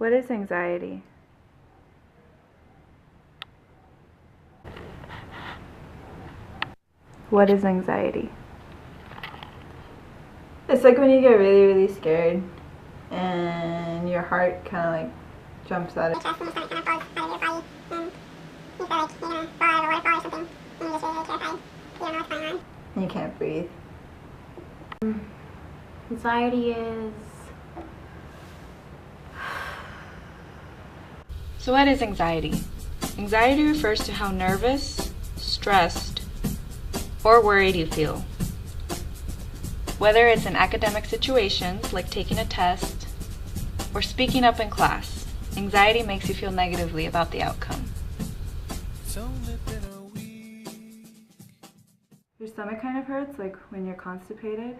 What is anxiety? What is anxiety? It's like when you get really, really scared and your heart kind of like jumps out of your chest and your stomach kind of falls out of your body and you feel like you're going to fall out of a waterfall or something and you're just really, really terrified. You don't know what's going on. And you can't breathe. Anxiety is... So what is anxiety? Anxiety refers to how nervous, stressed, or worried you feel. Whether it's in academic situations, like taking a test, or speaking up in class, anxiety makes you feel negatively about the outcome. Your stomach kind of hurts, like when you're constipated,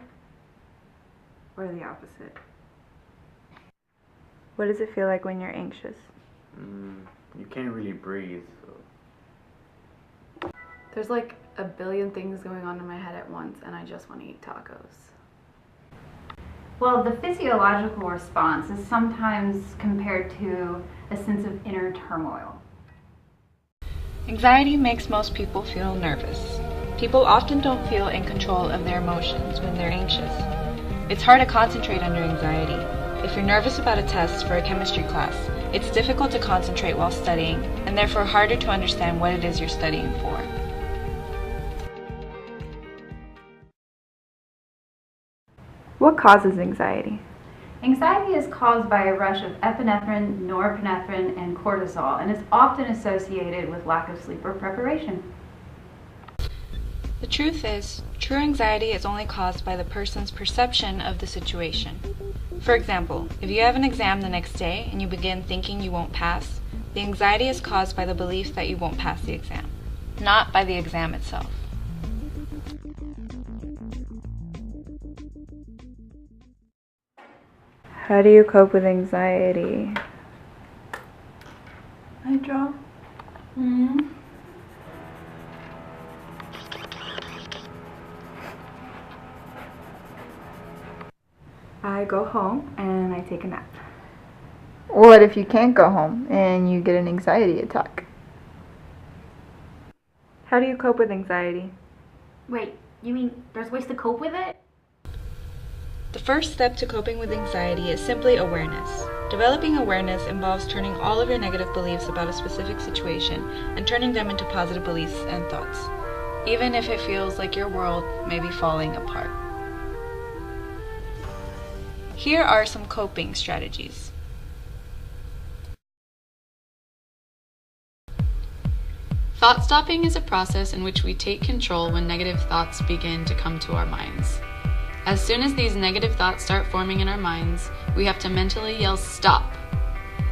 or the opposite? What does it feel like when you're anxious? You can't really breathe. So. There's like a billion things going on in my head at once and I just want to eat tacos. Well, the physiological response is sometimes compared to a sense of inner turmoil. Anxiety makes most people feel nervous. People often don't feel in control of their emotions when they're anxious. It's hard to concentrate under anxiety. If you're nervous about a test for a chemistry class, it's difficult to concentrate while studying, and therefore harder to understand what it is you're studying for. What causes anxiety? Anxiety is caused by a rush of epinephrine, norepinephrine, and cortisol, and is often associated with lack of sleep or preparation. The truth is, true anxiety is only caused by the person's perception of the situation. For example, if you have an exam the next day and you begin thinking you won't pass, the anxiety is caused by the belief that you won't pass the exam, not by the exam itself. How do you cope with anxiety? I draw. I go home and I take a nap. What if you can't go home and you get an anxiety attack? How do you cope with anxiety? Wait, you mean there's ways to cope with it? The first step to coping with anxiety is simply awareness. Developing awareness involves turning all of your negative beliefs about a specific situation and turning them into positive beliefs and thoughts, even if it feels like your world may be falling apart. Here are some coping strategies. Thought stopping is a process in which we take control when negative thoughts begin to come to our minds. As soon as these negative thoughts start forming in our minds, we have to mentally yell "stop."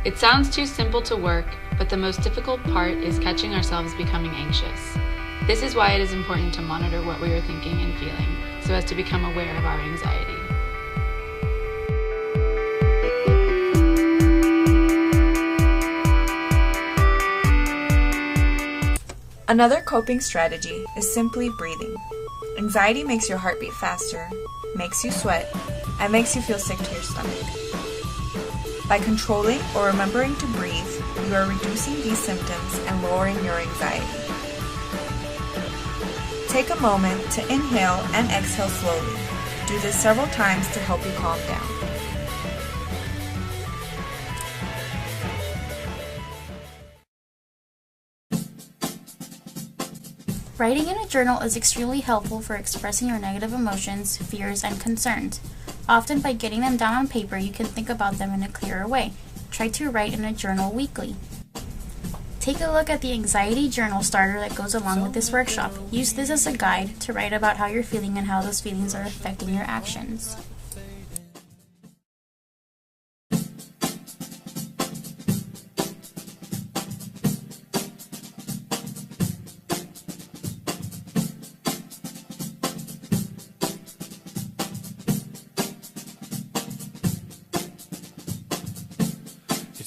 It sounds too simple to work, but the most difficult part is catching ourselves becoming anxious. This is why it is important to monitor what we are thinking and feeling, so as to become aware of our anxiety. Another coping strategy is simply breathing. Anxiety makes your heart beat faster, makes you sweat, and makes you feel sick to your stomach. By controlling or remembering to breathe, you are reducing these symptoms and lowering your anxiety. Take a moment to inhale and exhale slowly. Do this several times to help you calm down. Writing in a journal is extremely helpful for expressing your negative emotions, fears, and concerns. Often by getting them down on paper, you can think about them in a clearer way. Try to write in a journal weekly. Take a look at the anxiety journal starter that goes along with this workshop. Use this as a guide to write about how you're feeling and how those feelings are affecting your actions.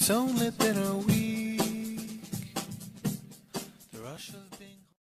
It's only been a week.